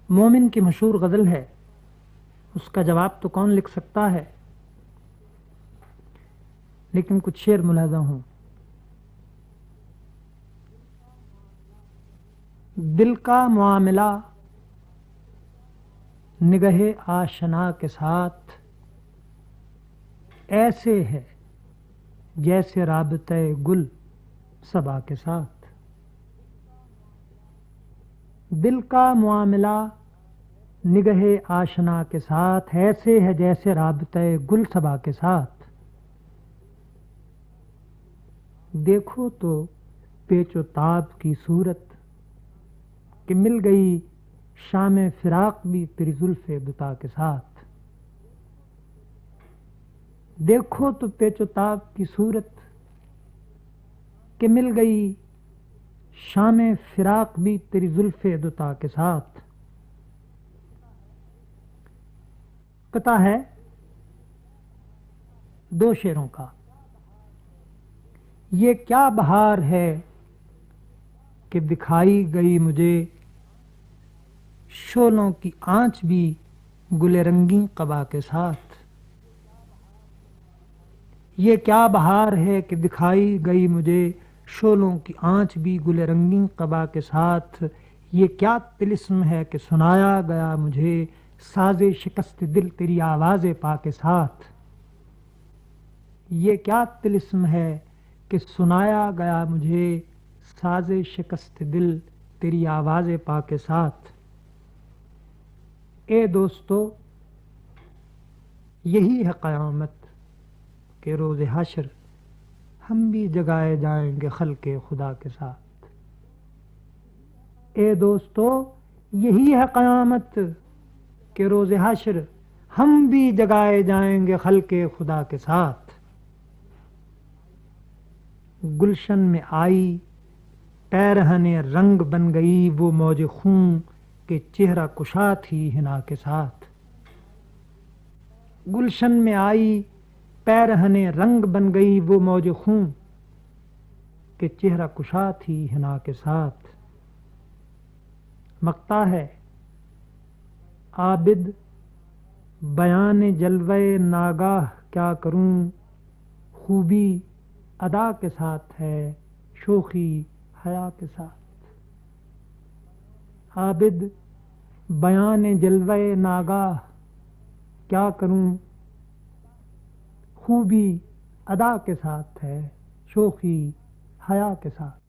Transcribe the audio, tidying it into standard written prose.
मोमिन की मशहूर गज़ल है, उसका जवाब तो कौन लिख सकता है। लेकिन कुछ शेर मुलाज़ा हूँ। दिल का मामला निगहे आशना के साथ ऐसे है जैसे राबते गुल सबा के साथ। दिल का मामला निगहे आशना के साथ ऐसे है जैसे राबते गुल सबा के साथ। देखो तो पेचो ताब की सूरत कि मिल गई शाम फिराक भी तेरी जुल्फे दुता के साथ। देखो तो पेचो ताब की सूरत कि मिल गई शाम फिराक भी तेरी जुल्फे दुता के साथ। कथा है दो शेरों का। ये क्या बहार है कि दिखाई गई मुझे शोलों की आंच भी गुले रंगी कबा के साथ। ये क्या बहार है कि दिखाई गई मुझे शोलों की आंच भी गुले रंगी कबा के साथ। ये क्या तिलिस्म है कि सुनाया गया मुझे साजे शिकस्त दिल तेरी आवाज़े पा के साथ। ये क्या तिलिस्म है कि सुनाया गया मुझे साजे शिकस्त दिल तेरी आवाज़े पा के साथ। ए दोस्तों, यही है क़यामत के रोज़े हश्र हम भी जगाए जाएंगे खल्के खुदा के साथ। ए दोस्तों, यही है क़यामत के रोज़े हश्र हम भी जगाए जाएंगे खल्के खुदा के साथ। गुलशन में आई पैरहने रंग बन गई वो मौज खून के चेहरा कुशा थी हिना के साथ। गुलशन में आई पैरहने रंग बन गई वो मौज खून के चेहरा कुशा थी हिना के साथ। मक्ता है आबिद बयान जलवे नागाह क्या करूं खूबी अदा के साथ है शोखी हया के साथ। आबिद बयान जलवे नागाह क्या करूं खूबी अदा के साथ है शोखी हया के साथ।